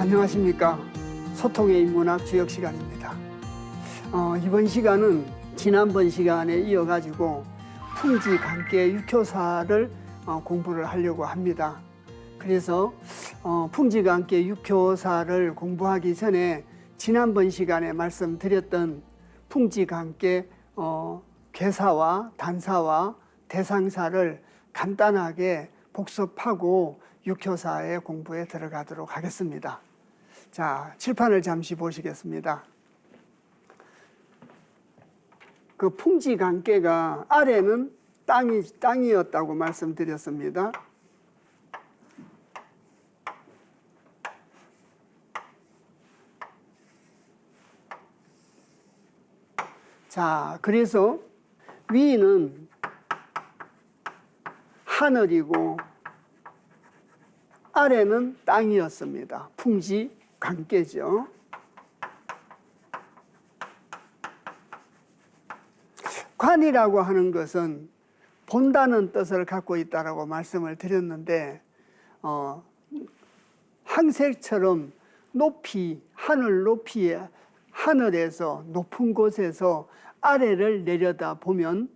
안녕하십니까. 소통의 인문학 주역 시간입니다. 이번 시간은 지난번 시간에 이어가지고 풍지관계 육효사를 공부를 하려고 합니다. 그래서 풍지관계 육효사를 공부하기 전에 지난번 시간에 말씀드렸던 풍지관계 괴사와 단사와 대상사를 간단하게 복습하고 육효사의 공부에 들어가도록 하겠습니다. 자, 칠판을 잠시 보시겠습니다. 그 풍지관계가 아래는 땅이었다고 말씀드렸습니다. 자, 그래서 위는 하늘이고 아래는 땅이었습니다. 풍지관계죠. 관이라고 하는 것은 본다는 뜻을 갖고 있다고 말씀을 드렸는데 항색처럼 높이, 하늘 높이에 하늘에서 높은 곳에서 아래를 내려다 보면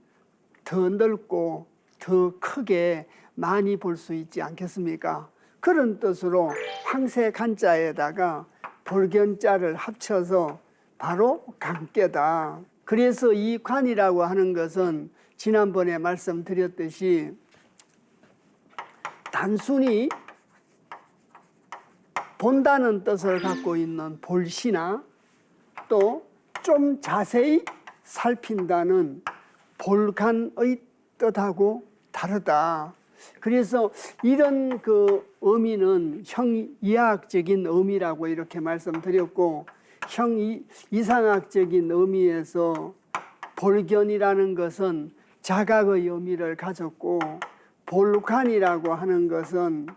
더 넓고 더 크게 많이 볼 수 있지 않겠습니까? 그런 뜻으로 황색 한자에다가 볼견자를 합쳐서 바로 관계다. 그래서 이 관이라고 하는 것은 지난번에 말씀드렸듯이 단순히 본다는 뜻을 갖고 있는 볼시나 또 좀 자세히 살핀다는 볼간의 뜻하고 다르다. 그래서 이런 그 의미는 형이하학적인 의미라고 이렇게 말씀드렸고, 이상학적인 의미에서 볼견이라는 것은 자각의 의미를 가졌고, 볼관이라고 하는 것은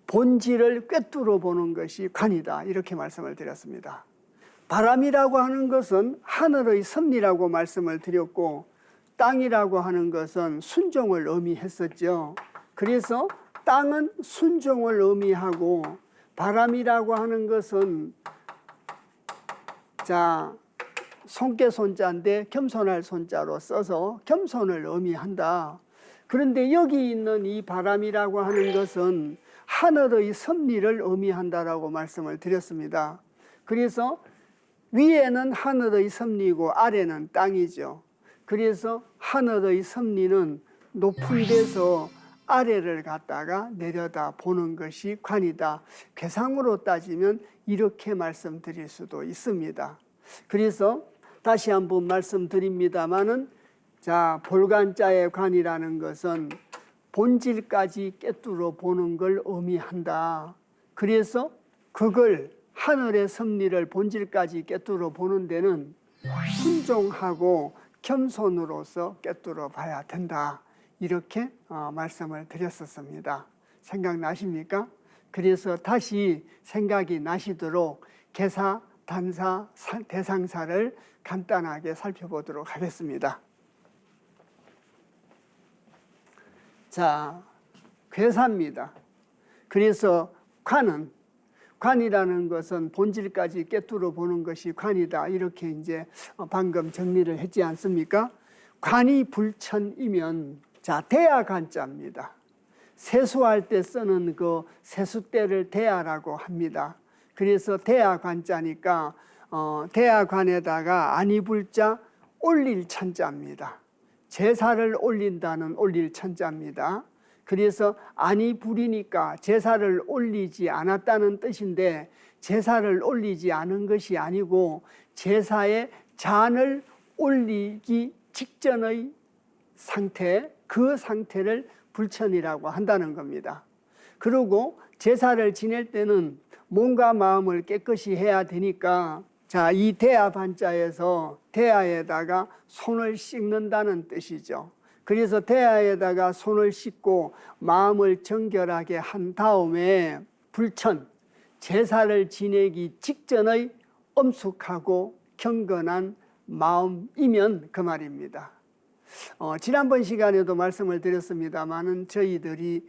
본질을 꿰뚫어 보는 것이 관이다, 이렇게 말씀을 드렸습니다. 바람이라고 하는 것은 하늘의 섭리라고 말씀을 드렸고, 땅이라고 하는 것은 순종을 의미했었죠. 그래서 땅은 순종을 의미하고, 바람이라고 하는 것은 손께 손자인데 겸손할 손자로 써서 겸손을 의미한다. 그런데 여기 있는 이 바람이라고 하는 것은 하늘의 섭리를 의미한다라고 말씀을 드렸습니다. 그래서 위에는 하늘의 섭리고 아래는 땅이죠. 그래서 하늘의 섭리는 높은 데서 아래를 갖다가 내려다 보는 것이 관이다. 괴상으로 따지면 이렇게 말씀드릴 수도 있습니다. 그래서 다시 한번 말씀드립니다마는, 볼관자의 관이라는 것은 본질까지 꿰뚫어 보는 걸 의미한다. 그래서 그걸 하늘의 섭리를 본질까지 꿰뚫어 보는 데는 순종하고 겸손으로서 꿰뚫어 봐야 된다. 이렇게 말씀을 드렸었습니다. 생각나십니까? 그래서 다시 생각이 나시도록 괴사, 단사, 대상사를 간단하게 살펴보도록 하겠습니다. 자, 괴사입니다. 그래서 관이라는 것은 본질까지 꿰뚫어 보는 것이 관이다. 이렇게 이제 방금 정리를 했지 않습니까? 관이 불천이면, 대야관자입니다. 세수할 때 쓰는 그 세숫대를 대야라고 합니다. 그래서 대야관자니까 대야관에다가 아니불자 올릴 천자입니다. 제사를 올린다는 올릴 천자입니다. 그래서 아니불이니까 제사를 올리지 않았다는 뜻인데, 제사를 올리지 않은 것이 아니고 제사에 잔을 올리기 직전의 상태, 그 상태를 불천이라고 한다는 겁니다. 그리고 제사를 지낼 때는 몸과 마음을 깨끗이 해야 되니까, 이 대야반자에서 대야에다가 손을 씻는다는 뜻이죠. 그래서 대야에다가 손을 씻고 마음을 정결하게 한 다음에 불천, 제사를 지내기 직전의 엄숙하고 경건한 마음이면 그 말입니다. 지난번 시간에도 말씀을 드렸습니다마는 저희들이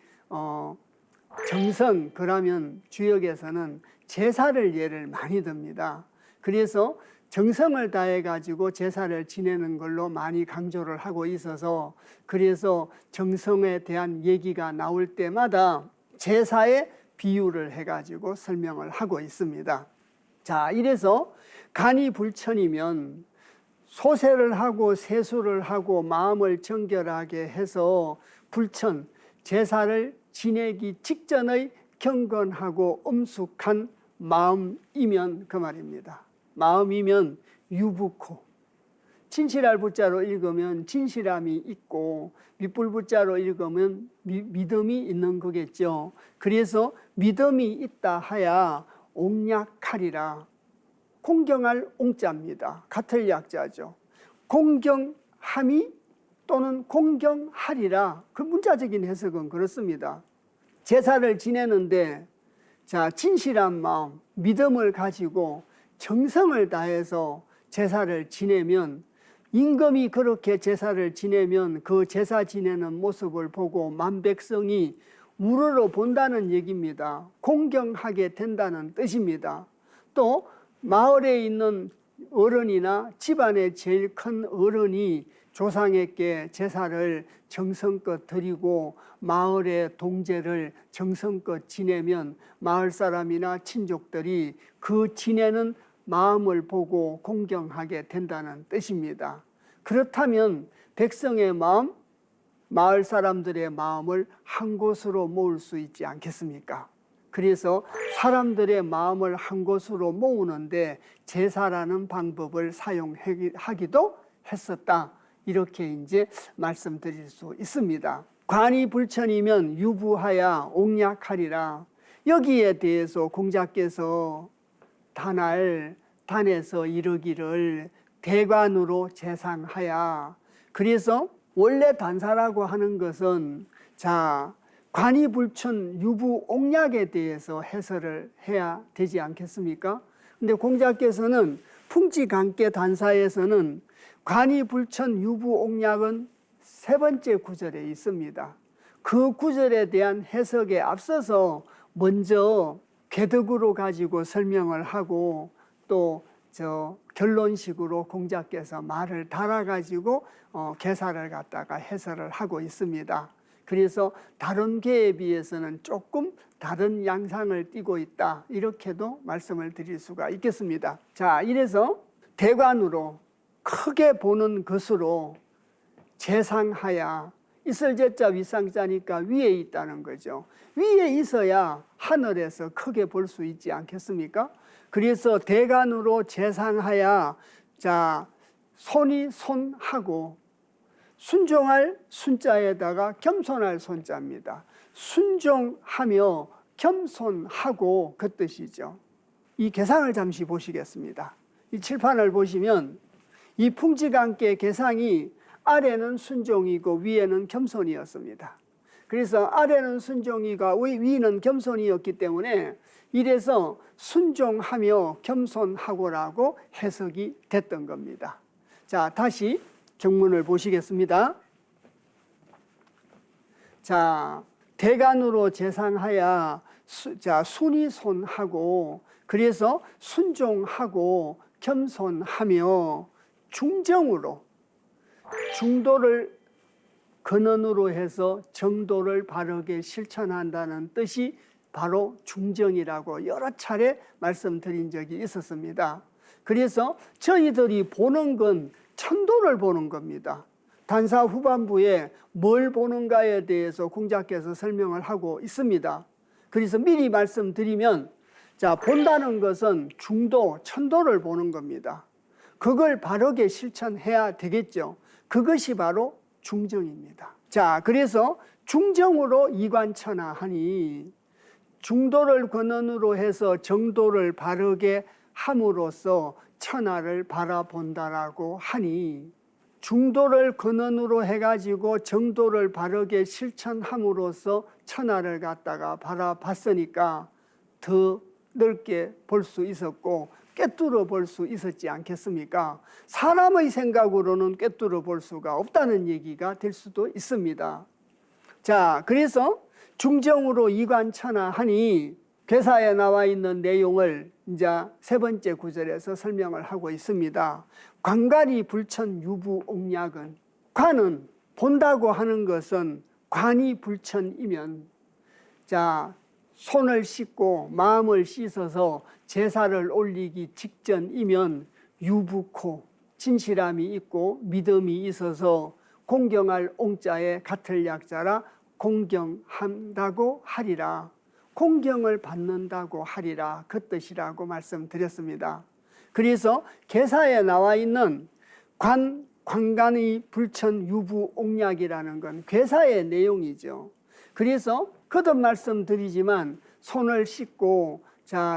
정성, 그러면 주역에서는 제사를 예를 많이 듭니다. 그래서 정성을 다해 가지고 제사를 지내는 걸로 많이 강조를 하고 있어서, 그래서 정성에 대한 얘기가 나올 때마다 제사의 비유를 해 가지고 설명을 하고 있습니다. 자, 이래서 간이 불천이면 소세를 하고 세수를 하고 마음을 정결하게 해서 불천, 제사를 지내기 직전의 경건하고 엄숙한 마음이면 그 말입니다. 마음이면 유부코, 진실할 부자로 읽으면 진실함이 있고 밑불 부자로 읽으면 믿음이 있는 거겠죠. 그래서 믿음이 있다 하야 옹약하리라. 공경할 옹자입니다. 같을 약자죠. 공경함이 또는 공경하리라. 그 문자적인 해석은 그렇습니다. 제사를 지내는데 자, 진실한 마음, 믿음을 가지고 정성을 다해서 제사를 지내면, 임금이 그렇게 제사를 지내면 그 제사 지내는 모습을 보고 만백성이 우러러 본다는 얘기입니다. 공경하게 된다는 뜻입니다. 또 마을에 있는 어른이나 집안의 제일 큰 어른이 조상에게 제사를 정성껏 드리고 마을의 동제를 정성껏 지내면 마을 사람이나 친족들이 그 지내는 마음을 보고 공경하게 된다는 뜻입니다. 그렇다면 백성의 마음, 마을 사람들의 마음을 한 곳으로 모을 수 있지 않겠습니까? 그래서 사람들의 마음을 한 곳으로 모으는데 제사라는 방법을 사용하기도 했었다. 이렇게 이제 말씀드릴 수 있습니다. 관이 불천이면 유부하야 옹약하리라. 여기에 대해서 공자께서 단에서 이르기를 대관으로 재상하야. 그래서 원래 단사라고 하는 것은 자, 관이 불천 유부 옹약에 대해서 해설을 해야 되지 않겠습니까? 근데 공자께서는 풍지관계 단사에서는 관이 불천 유부 옹약은 세 번째 구절에 있습니다. 그 구절에 대한 해석에 앞서서 먼저 개덕으로 가지고 설명을 하고 또 결론식으로 공자께서 말을 달아가지고 개사를 갖다가 해설을 하고 있습니다. 그래서 다른 계에 비해서는 조금 다른 양상을 띠고 있다. 이렇게도 말씀을 드릴 수가 있겠습니다. 자, 이래서 대관으로 크게 보는 것으로 재상하야. 있을제자 윗상자니까 위에 있다는 거죠. 위에 있어야 하늘에서 크게 볼 수 있지 않겠습니까? 그래서 대관으로 재상하야. 자, 손이 손하고 순종할 순자에다가 겸손할 손자입니다. 순종하며 겸손하고 그 뜻이죠. 이 개상을 잠시 보시겠습니다. 이 칠판을 보시면 이 풍지관계 개상이 아래는 순종이고 위에는 겸손이었습니다. 그래서 아래는 순종이가 위는 겸손이었기 때문에 이래서 순종하며 겸손하고라고 해석이 됐던 겁니다. 자, 다시 경문을 보시겠습니다. 자, 대간으로 재상하야. 자, 순이 손하고 그래서 순종하고 겸손하며 중정으로, 중도를 근원으로 해서 정도를 바르게 실천한다는 뜻이 바로 중정이라고 여러 차례 말씀드린 적이 있었습니다. 그래서 저희들이 보는 건 천도를 보는 겁니다. 단사 후반부에 뭘 보는가에 대해서 공자께서 설명을 하고 있습니다. 그래서 미리 말씀드리면, 자, 본다는 것은 중도, 천도를 보는 겁니다. 그걸 바르게 실천해야 되겠죠. 그것이 바로 중정입니다. 자, 그래서 중정으로 이관천하하니 중도를 근원으로 해서 정도를 바르게 함으로써 천하를 바라본다라고 하니, 중도를 근원으로 해가지고 정도를 바르게 실천함으로써 천하를 갖다가 바라봤으니까 더 넓게 볼 수 있었고 꿰뚫어 볼 수 있었지 않겠습니까? 사람의 생각으로는 꿰뚫어 볼 수가 없다는 얘기가 될 수도 있습니다. 자, 그래서 중정으로 이관천하하니 괴사에 나와 있는 내용을 이제 세 번째 구절에서 설명을 하고 있습니다. 관갈이 불천 유부옥약은, 관은 본다고 하는 것은 관이 불천이면, 자, 손을 씻고 마음을 씻어서 제사를 올리기 직전이면 유부코, 진실함이 있고 믿음이 있어서 공경할 옹자에 같을 약자라 공경한다고 하리라. 공경을 받는다고 하리라, 그 뜻이라고 말씀드렸습니다. 그래서 계사에 나와 있는 관간의 불천 유부옥약이라는 건 괴사의 내용이죠. 그래서 거듭 말씀드리지만 손을 씻고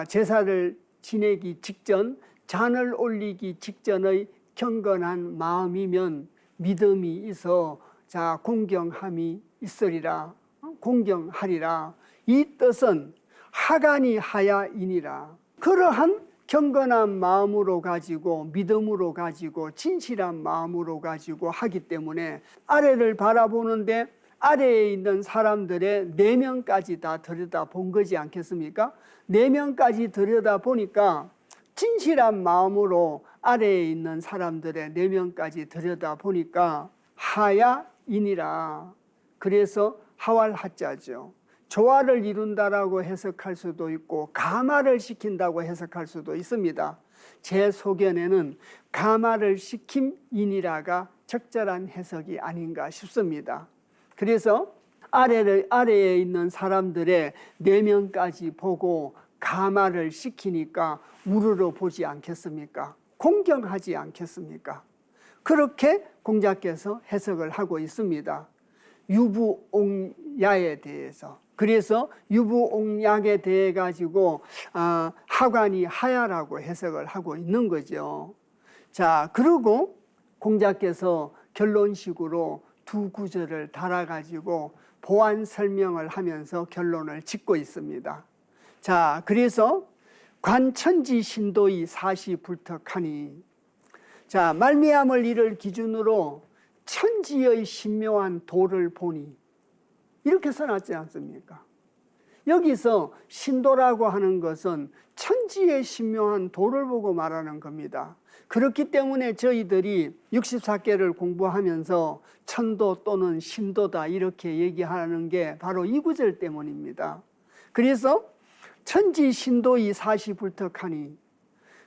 제사를 지내기 직전, 잔을 올리기 직전의 경건한 마음이면 믿음이 있어 공경함이 있으리라, 공경하리라. 이 뜻은 하간이 하야이니라. 그러한 경건한 마음으로 가지고 믿음으로 가지고 진실한 마음으로 가지고 하기 때문에 아래를 바라보는데 아래에 있는 사람들의 내면까지 다 들여다본 거지 않겠습니까? 내면까지 들여다보니까 진실한 마음으로 아래에 있는 사람들의 내면까지 들여다보니까 하야이니라. 그래서 하왈하자죠. 조화를 이룬다라고 해석할 수도 있고 가마를 시킨다고 해석할 수도 있습니다. 제 소견에는 가마를 시킴이니라가 적절한 해석이 아닌가 싶습니다. 그래서 아래에 있는 사람들의 내면까지 보고 가마를 시키니까 우러러 보지 않겠습니까? 공경하지 않겠습니까? 그렇게 공자께서 해석을 하고 있습니다. 유부옥야에 대해서. 그래서 유부옥약에 대해 가지고 하관이 하야라고 해석을 하고 있는 거죠. 자, 그리고 공자께서 결론식으로 두 구절을 달아가지고 보완 설명을 하면서 결론을 짓고 있습니다. 자, 그래서 관천지 신도의 사시불턱하니, 자, 말미암을 이를 기준으로 천지의 신묘한 도를 보니, 이렇게 써놨지 않습니까? 여기서 신도라고 하는 것은 천지의 신묘한 도를 보고 말하는 겁니다. 그렇기 때문에 저희들이 64개를 공부하면서 천도 또는 신도다 이렇게 얘기하는 게 바로 이 구절 때문입니다. 그래서 천지 신도의 사시불턱하니,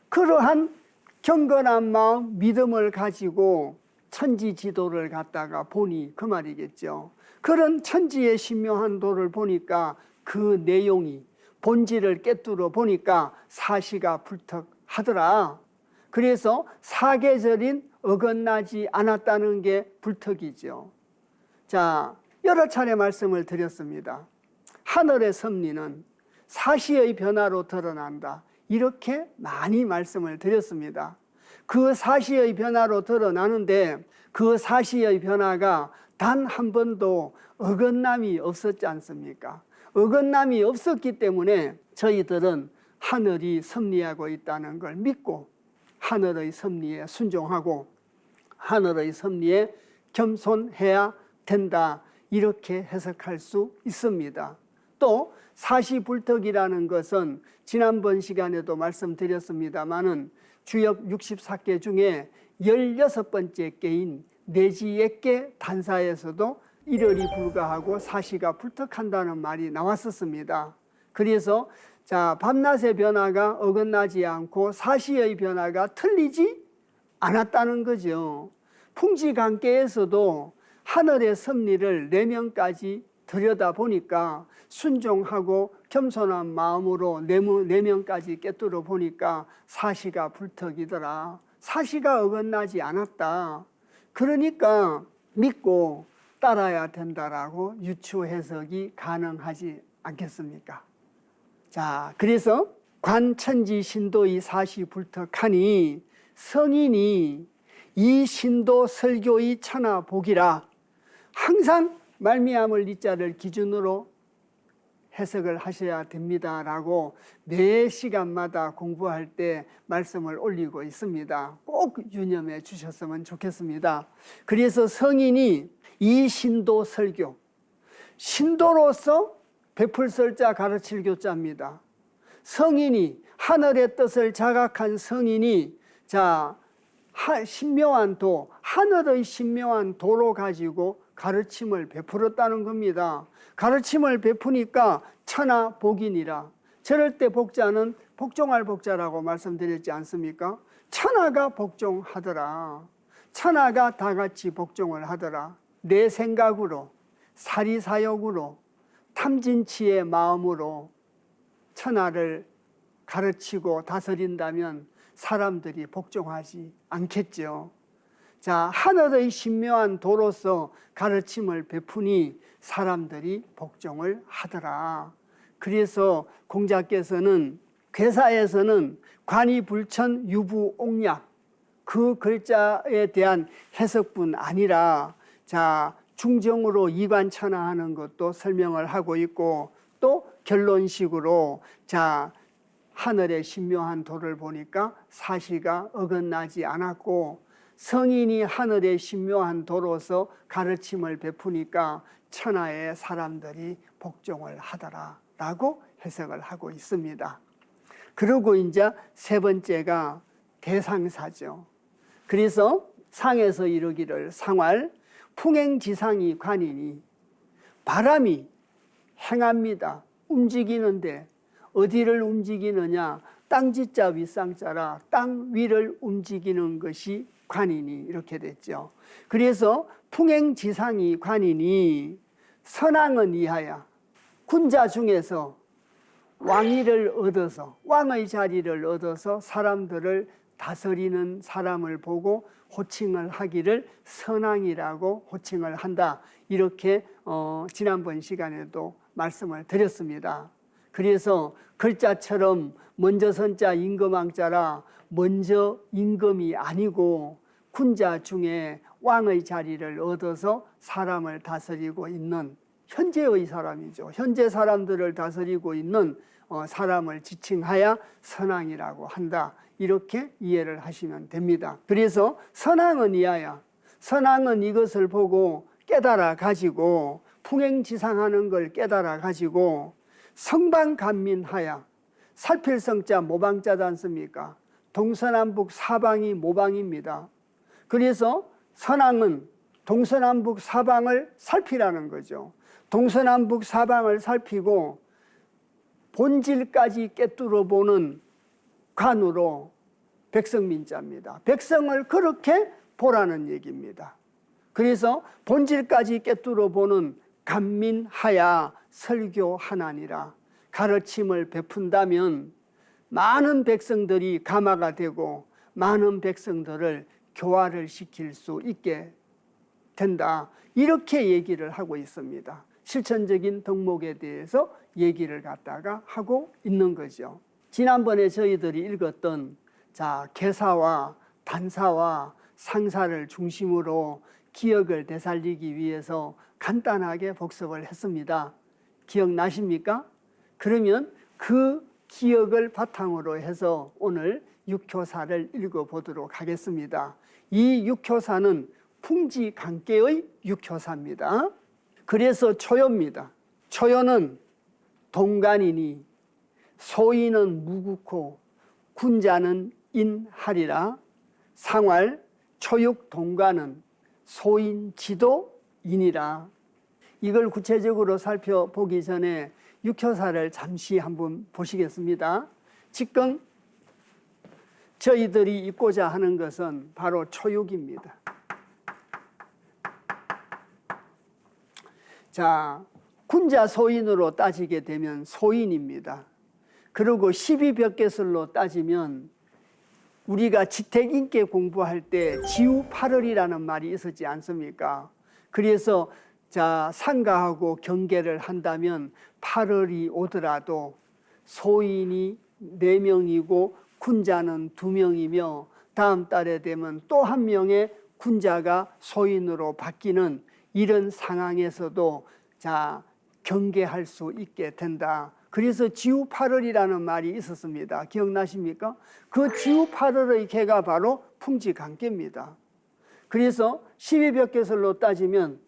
그러한 경건한 마음, 믿음을 가지고 천지지도를 갖다가 보니 그 말이겠죠. 그런 천지의 신묘한 도를 보니까 그 내용이 본질을 꿰뚫어 보니까 사시가 불턱하더라. 그래서 사계절인 어긋나지 않았다는 게 불턱이죠. 자, 여러 차례 말씀을 드렸습니다. 하늘의 섭리는 사시의 변화로 드러난다, 이렇게 많이 말씀을 드렸습니다. 그 사시의 변화로 드러나는데 그 사시의 변화가 단 한 번도 어긋남이 없었지 않습니까? 어긋남이 없었기 때문에 저희들은 하늘이 섭리하고 있다는 걸 믿고 하늘의 섭리에 순종하고 하늘의 섭리에 겸손해야 된다, 이렇게 해석할 수 있습니다. 또 사시불턱이라는 것은 지난번 시간에도 말씀드렸습니다마는 주역 64개 중에 16번째 개인 내지액계 단사에서도 일월이 불가하고 사시가 불턱한다는 말이 나왔었습니다. 그래서 밤낮의 변화가 어긋나지 않고 사시의 변화가 틀리지 않았다는 거죠. 풍지관계에서도 하늘의 섭리를 내면까지 들여다보니까 순종하고 겸손한 마음으로 내면까지 꿰뚫어 보니까 사시가 불턱이더라. 사시가 어긋나지 않았다. 그러니까 믿고 따라야 된다라고 유추 해석이 가능하지 않겠습니까? 자, 그래서 관천지 신도의 사시불턱하니 성인이 이 신도 설교의 천하 복이라. 항상 말미암을 이자를 기준으로 해석을 하셔야 됩니다라고 매 시간마다 공부할 때 말씀을 올리고 있습니다. 꼭 유념해 주셨으면 좋겠습니다. 그래서 성인이 이 신도 설교, 신도로서 베풀 자 가르칠 교자입니다. 성인이 하늘의 뜻을 자각한 성인이 신묘한 도, 하늘의 신묘한 도로 가지고 가르침을 베풀었다는 겁니다. 가르침을 베푸니까 천하 복이니라. 저럴 때 복자는 복종할 복자라고 말씀드렸지 않습니까? 천하가 복종하더라. 천하가 다 같이 복종을 하더라. 내 생각으로, 사리사욕으로, 탐진치의 마음으로 천하를 가르치고 다스린다면 사람들이 복종하지 않겠죠. 자, 하늘의 신묘한 도로서 가르침을 베푸니 사람들이 복종을 하더라. 그래서 공자께서는 괴사에서는 관이불천 유부옥약 그 글자에 대한 해석뿐 아니라 중정으로 이관천하하는 것도 설명을 하고 있고 또 결론식으로 하늘의 신묘한 도를 보니까 사시가 어긋나지 않았고 성인이 하늘의 신묘한 도로서 가르침을 베푸니까 천하의 사람들이 복종을 하더라라고 해석을 하고 있습니다. 그리고 이제 세 번째가 대상사죠. 그래서 상에서 이르기를 상활 풍행지상이 관이니 바람이 행합니다. 움직이는데 어디를 움직이느냐? 땅지자 윗상자라 땅 위를 움직이는 것이 관이니 이렇게 됐죠. 그래서 풍행지상이 관이니 선왕은 이하야. 군자 중에서 왕위를 얻어서 왕의 자리를 얻어서 사람들을 다스리는 사람을 보고 호칭을 하기를 선왕이라고 호칭을 한다. 이렇게 지난번 시간에도 말씀을 드렸습니다. 그래서 글자처럼 먼저 선자 임금왕자라 먼저 임금이 아니고 군자 중에 왕의 자리를 얻어서 사람을 다스리고 있는 현재의 사람이죠. 현재 사람들을 다스리고 있는 사람을 지칭하여 선왕이라고 한다. 이렇게 이해를 하시면 됩니다. 그래서 선왕은 이하야. 선왕은 이것을 보고 깨달아 가지고 풍행지상하는 걸 깨달아 가지고 성방감민하야. 살필 성자 모방자지 않습니까? 동서남북 사방이 모방입니다. 그래서 선왕은 동서남북 사방을 살피라는 거죠. 동서남북 사방을 살피고 본질까지 꿰뚫어 보는 관으로 백성민자입니다. 백성을 그렇게 보라는 얘기입니다. 그래서 본질까지 꿰뚫어 보는 감민하야 설교하나니라. 가르침을 베푼다면 많은 백성들이 감화가 되고 많은 백성들을 교화를 시킬 수 있게 된다. 이렇게 얘기를 하고 있습니다. 실천적인 덕목에 대해서 얘기를 갖다가 하고 있는 거죠. 지난번에 저희들이 읽었던 개사와 단사와 상사를 중심으로 기억을 되살리기 위해서 간단하게 복습을 했습니다. 기억나십니까? 그러면 그 기억을 바탕으로 해서 오늘 육효사를 읽어보도록 하겠습니다. 이 육효사는 풍지관계의 육효사입니다. 그래서 초효입니다. 초효는 동간이니 소인은 무국호 군자는 인하리라. 상활 초육 동간은 소인지도인이라. 이걸 구체적으로 살펴보기 전에 육효사를 잠시 한번 보시겠습니다. 지금 저희들이 읽고자 하는 것은 바로 초육입니다. 군자 소인으로 따지게 되면 소인입니다. 그리고 12벽개설로 따지면 우리가 지택인계 공부할 때 지우팔월이라는 말이 있었지 않습니까? 그래서 상가하고 경계를 한다면 8월이 오더라도 소인이 4명이고 군자는 2명이며 다음 달에 되면 또 1명의 군자가 소인으로 바뀌는 이런 상황에서도 경계할 수 있게 된다. 그래서 지우팔월이라는 말이 있었습니다. 기억나십니까? 그 지우팔월의 개가 바로 풍지관계입니다. 그래서 12벽개설로 따지면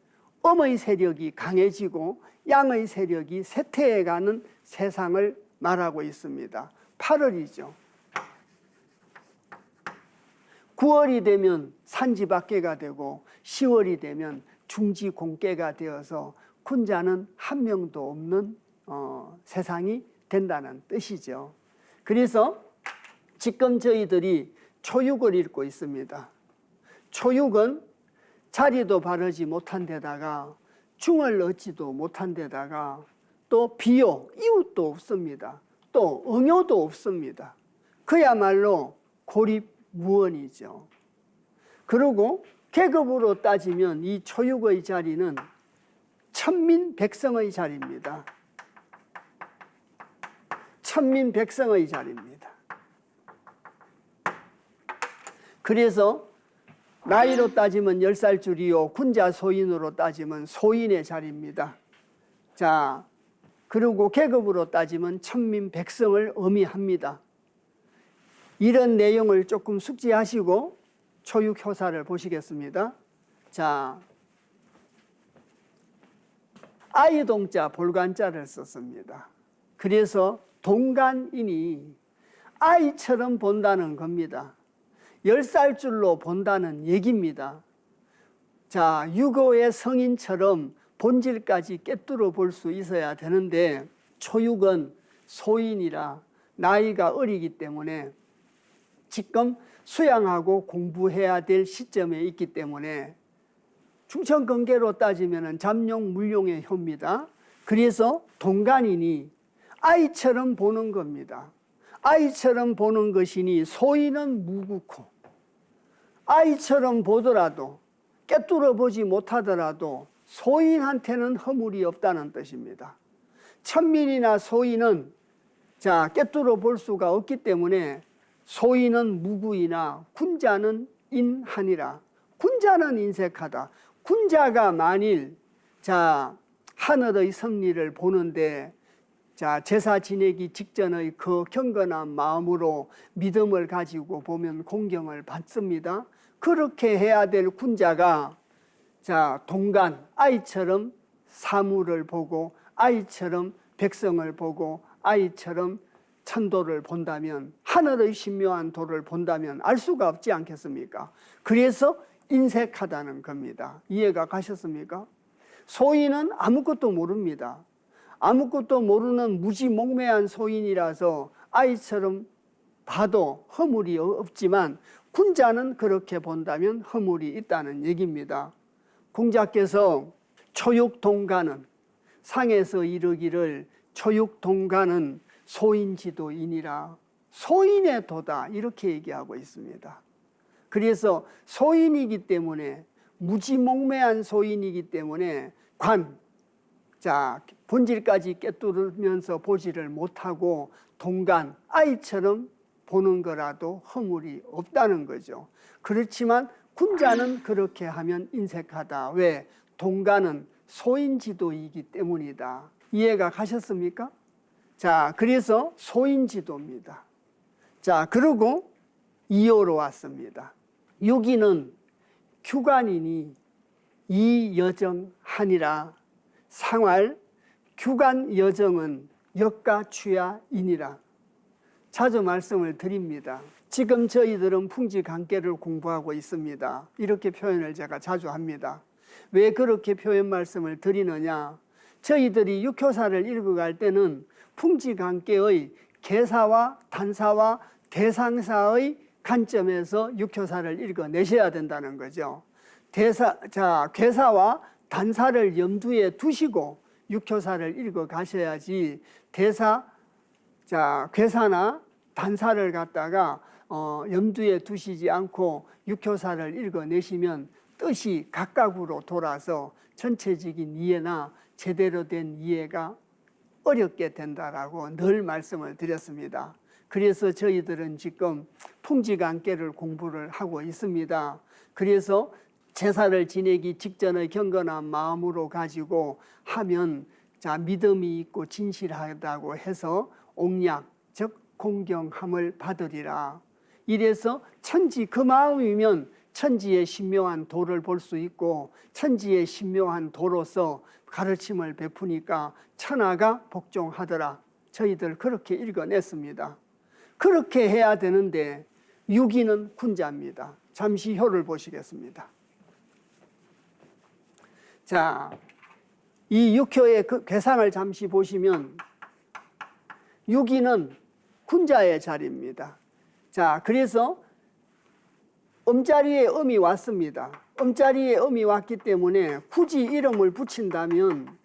엄의 세력이 강해지고 양의 세력이 쇠퇴해가는 세상을 말하고 있습니다. 8월이죠. 9월이 되면 산지밖에가 되고 10월이 되면 중지공ቄ가 되어서 군자는 한 명도 없는 세상이 된다는 뜻이죠. 그래서 지금 저희들이 초육을 읽고 있습니다. 초육은 자리도 바르지 못한 데다가 중을 얻지도 못한 데다가 또 비요, 이웃도 없습니다. 또 응요도 없습니다. 그야말로 고립무원이죠. 그리고 계급으로 따지면 이 초육의 자리는 천민백성의 자리입니다. 천민백성의 자리입니다. 그래서 나이로 따지면 10살 줄이요, 군자 소인으로 따지면 소인의 자리입니다. 자, 그리고 계급으로 따지면 천민백성을 의미합니다. 이런 내용을 조금 숙지하시고 초육효사를 보시겠습니다. 자, 아이동자 볼간자를 썼습니다. 그래서 동간이니 아이처럼 본다는 겁니다. 10살 줄로 본다는 얘기입니다. 자, 유고의 성인처럼 본질까지 꿰뚫어 볼 수 있어야 되는데 초육은 소인이라 나이가 어리기 때문에 지금 수양하고 공부해야 될 시점에 있기 때문에 충청근계로 따지면 잠룡 물룡의 효입니다. 그래서 동간이니 아이처럼 보는 겁니다. 아이처럼 보는 것이니 소인은 무구코, 아이처럼 보더라도 꿰뚫어 보지 못하더라도 소인한테는 허물이 없다는 뜻입니다. 천민이나 소인은 꿰뚫어 볼 수가 없기 때문에 소인은 무구이나 군자는 인하니라. 군자는 인색하다. 군자가 만일 하늘의 섭리를 보는데 제사 지내기 직전의 그 경건한 마음으로 믿음을 가지고 보면 공경을 받습니다. 그렇게 해야 될 군자가 동간, 아이처럼 사물을 보고 아이처럼 백성을 보고 아이처럼 천도를 본다면, 하늘의 신묘한 도를 본다면 알 수가 없지 않겠습니까? 그래서 인색하다는 겁니다. 이해가 가셨습니까? 소인은 아무것도 모릅니다. 아무것도 모르는 무지몽매한 소인이라서 아이처럼 봐도 허물이 없지만 군자는 그렇게 본다면 허물이 있다는 얘기입니다. 공자께서 초육동간은 상에서 이르기를 초육동간은 소인지도이니라. 소인의 도다 이렇게 얘기하고 있습니다. 그래서 소인이기 때문에 무지몽매한 소인이기 때문에 본질까지 꿰뚫으면서 보지를 못하고 동간, 아이처럼 보는 거라도 허물이 없다는 거죠. 그렇지만 군자는 그렇게 하면 인색하다. 왜? 동간은 소인지도이기 때문이다. 이해가 가셨습니까? 그래서 소인지도입니다. 그리고 2호로 왔습니다. 6위는 규관이니 이여정하니라. 상활 규관 여정은 역가추야이니라. 자주 말씀을 드립니다. 지금 저희들은 풍지관계를 공부하고 있습니다. 이렇게 표현을 제가 자주 합니다. 왜 그렇게 표현 말씀을 드리느냐? 저희들이 육효사를 읽어갈 때는 풍지관계의 계사와 단사와 대상사의 관점에서 육효사를 읽어내셔야 된다는 거죠. 괴사와 단사를 염두에 두시고 육효사를 읽어 가셔야지 괴사나 단사를 갖다가 염두에 두시지 않고 육효사를 읽어내시면 뜻이 각각으로 돌아서 전체적인 이해나 제대로 된 이해가 어렵게 된다라고 늘 말씀을 드렸습니다. 그래서 저희들은 지금 풍지관계를 공부를 하고 있습니다. 그래서 제사를 지내기 직전의 경건한 마음으로 가지고 하면 믿음이 있고 진실하다고 해서 옥약, 즉 공경함을 받으리라. 이래서 천지 그 마음이면 천지의 신묘한 도를 볼 수 있고 천지의 신묘한 도로서 가르침을 베푸니까 천하가 복종하더라. 저희들 그렇게 읽어냈습니다. 그렇게 해야 되는데 유기는 군자입니다. 잠시 효를 보시겠습니다. 자, 이 육효의 그 괴상을 잠시 보시면 유기는 군자의 자리입니다. 자, 그래서 음자리에 음이 왔습니다. 음자리에 음이 왔기 때문에 굳이 이름을 붙인다면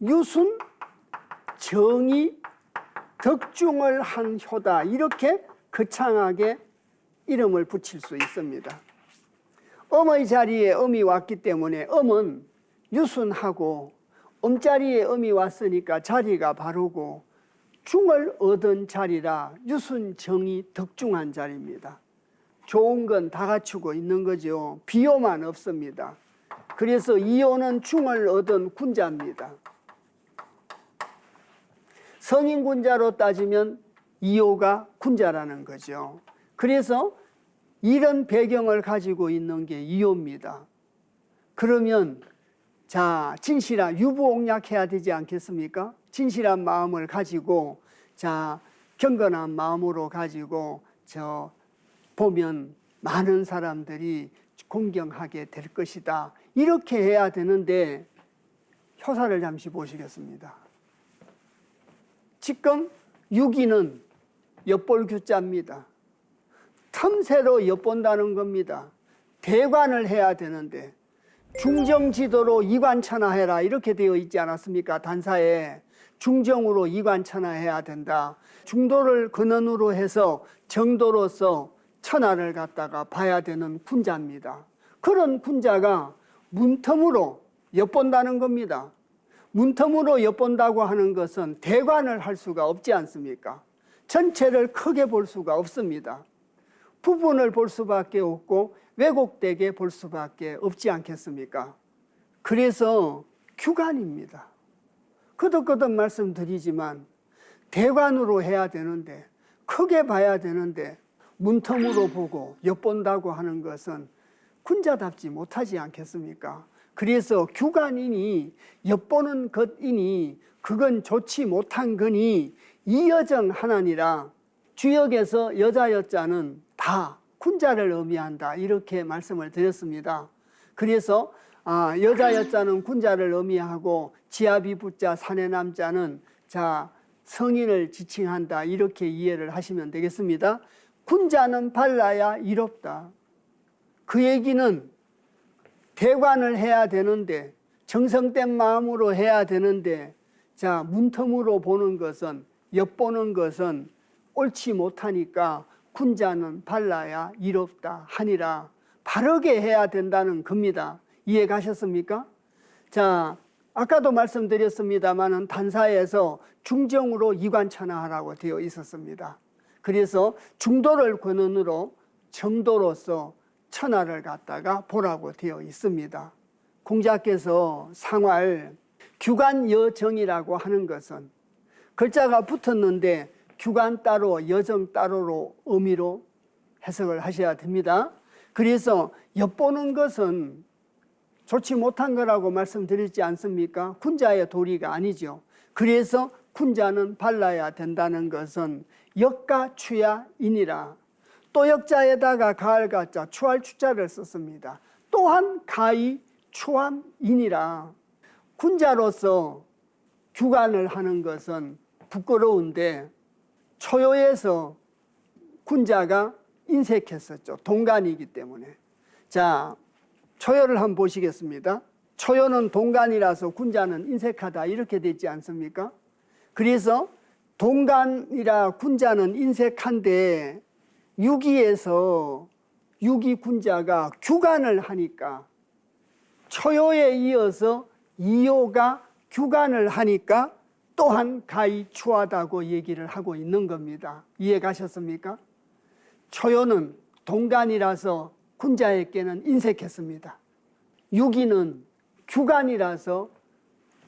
유순, 정의, 덕중을 한 효다. 이렇게 거창하게 이름을 붙일 수 있습니다. 음의 자리에 음이 왔기 때문에 음은 유순하고 음자리에 음이 왔으니까 자리가 바르고 중을 얻은 자리라 유순, 정의, 덕중한 자리입니다. 좋은 건 다 갖추고 있는 거죠. 비호만 없습니다. 그래서 이호는 중을 얻은 군자입니다. 성인 군자로 따지면 이호가 군자라는 거죠. 그래서 이런 배경을 가지고 있는 게 이호입니다. 그러면 자, 진실한 유부옥약해야 되지 않겠습니까? 진실한 마음을 가지고 자, 경건한 마음으로 가지고 보면 많은 사람들이 공경하게 될 것이다. 이렇게 해야 되는데 효사를 잠시 보시겠습니다. 지금 유기는 엿볼규자입니다. 틈새로 엿본다는 겁니다. 대관을 해야 되는데 중정지도로 이관천하해라 이렇게 되어 있지 않았습니까? 단사에 중정으로 이관천하해야 된다. 중도를 근원으로 해서 정도로서 천하를 갖다가 봐야 되는 군자입니다. 그런 군자가 문텀으로 엿본다는 겁니다. 문텀으로 엿본다고 하는 것은 대관을 할 수가 없지 않습니까? 전체를 크게 볼 수가 없습니다. 부분을 볼 수밖에 없고 왜곡되게 볼 수밖에 없지 않겠습니까? 그래서 규관입니다. 거듭거듭 말씀드리지만 대관으로 해야 되는데 크게 봐야 되는데 문텀으로 보고 엿본다고 하는 것은 군자답지 못하지 않겠습니까? 그래서 규관이니 엿보는 것이니 그건 좋지 못한 거니 이여정 하나니라. 주역에서 여자 여자는 다 군자를 의미한다 이렇게 말씀을 드렸습니다. 그래서 여자 여자는 군자를 의미하고 지아비 부자 사내남자는 자 성인을 지칭한다 이렇게 이해를 하시면 되겠습니다. 군자는 발라야 이롭다. 그 얘기는 대관을 해야 되는데 정성된 마음으로 해야 되는데 자 문텀으로 보는 것은 엿보는 것은 옳지 못하니까 군자는 발라야 이롭다 하니라. 바르게 해야 된다는 겁니다. 이해 가셨습니까? 자, 아까도 말씀드렸습니다마는 단사에서 중정으로 이관천하하라고 되어 있었습니다. 그래서 중도를 근원으로 정도로서 천하를 갖다가 보라고 되어 있습니다. 공자께서 상활 규관여정이라고 하는 것은 글자가 붙었는데 규관 따로 여정 따로로 의미로 해석을 하셔야 됩니다. 그래서 엿보는 것은 좋지 못한 거라고 말씀드렸지 않습니까? 군자의 도리가 아니죠. 그래서 군자는 발라야 된다는 것은 역가 추야이니라. 또 역자에다가 가을 가자 추할 추자를 썼습니다. 또한 가히 추함이니라. 군자로서 규관을 하는 것은 부끄러운데 초요에서 군자가 인색했었죠. 동간이기 때문에. 자, 초요를 한번 보시겠습니다. 초요는 동간이라서 군자는 인색하다 이렇게 되지 않습니까? 그래서 동간이라 군자는 인색한데 유기에서 유기 군자가 규관을 하니까 초요에 이어서 이요가 규관을 하니까 또한 가히 추하다고 얘기를 하고 있는 겁니다. 이해 가셨습니까? 초요는 동간이라서 군자에게는 인색했습니다. 유기는 규관이라서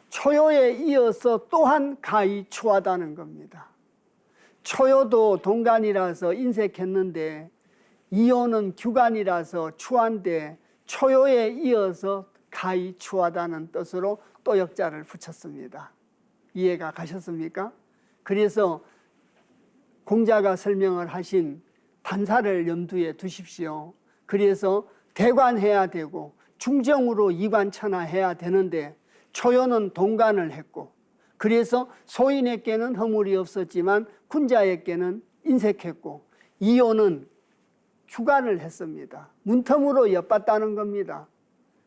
초요에 이어서 또한 가히 추하다는 겁니다. 초요도 동간이라서 인색했는데 이오는 규간이라서 추한데 초요에 이어서 가히 추하다는 뜻으로 또 역자를 붙였습니다. 이해가 가셨습니까? 그래서 공자가 설명을 하신 단사를 염두에 두십시오. 그래서 대관해야 되고 중정으로 이관천하해야 되는데 초요는 동관을 했고, 그래서 소인에게는 허물이 없었지만 군자에게는 인색했고, 이오는 규간을 했습니다. 문텀으로 엿봤다는 겁니다.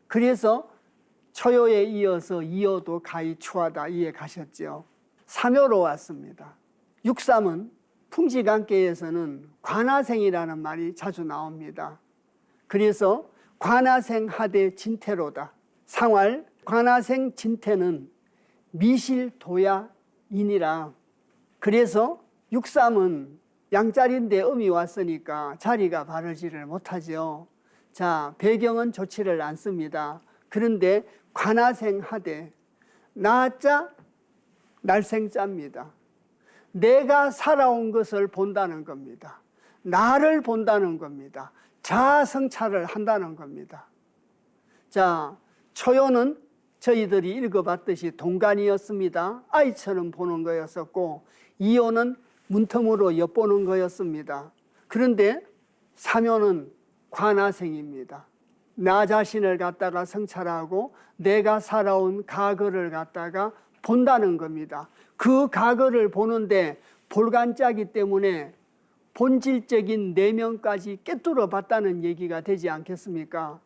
그래서 초요에 이어서 이오도 가히 추하다. 이해 가셨죠? 삼요로 왔습니다. 육삼은 풍지관계에서는 관하생이라는 말이 자주 나옵니다. 그래서 관하생 하되 진태로다. 상활 관하생 진태는 미실도야인이라. 그래서 육삼은 양자리인데 음이 왔으니까 자리가 바르지를 못하죠. 자, 배경은 좋지를 않습니다. 그런데 관하생 하되, 나자 날생자입니다. 내가 살아온 것을 본다는 겁니다. 나를 본다는 겁니다. 자아성찰을 한다는 겁니다. 자, 초요는 저희들이 읽어봤듯이 동간이었습니다. 아이처럼 보는 거였었고, 이오는 문틈으로 엿보는 거였습니다. 그런데 삼요는 관하생입니다. 나 자신을 갖다가 성찰하고 내가 살아온 과거를 갖다가 본다는 겁니다. 그 과거를 보는데 볼간자기 때문에 본질적인 내면까지 꿰뚫어 봤다는 얘기가 되지 않겠습니까?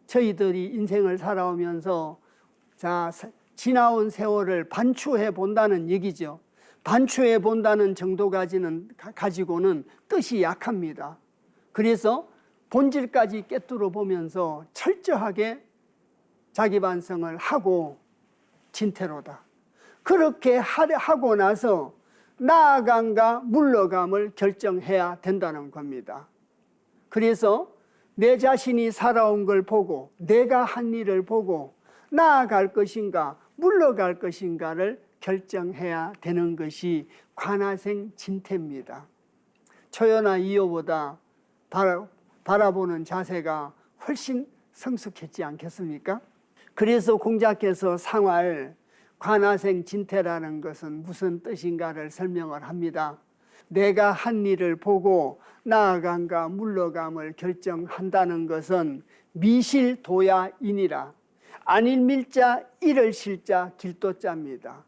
저희들이 인생을 살아오면서 자, 지나온 세월을 반추해 본다는 얘기죠. 반추해 본다는 정도 가지고는 뜻이 약합니다. 그래서 본질까지 꿰뚫어 보면서 철저하게 자기 반성을 하고 진태로다. 그렇게 하고 나서 나아감과 물러감을 결정해야 된다는 겁니다. 그래서 내 자신이 살아온 걸 보고 내가 한 일을 보고 나아갈 것인가 물러갈 것인가를 결정해야 되는 것이 관하생 진태입니다. 초요나 이요보다 바라보는 자세가 훨씬 성숙했지 않겠습니까? 그래서 공자께서 상활 관하생 진태라는 것은 무슨 뜻인가를 설명을 합니다. 내가 한 일을 보고 나아감과 물러감을 결정한다는 것은 미실도야인이라. 안일밀자 이를 실자 길도자입니다.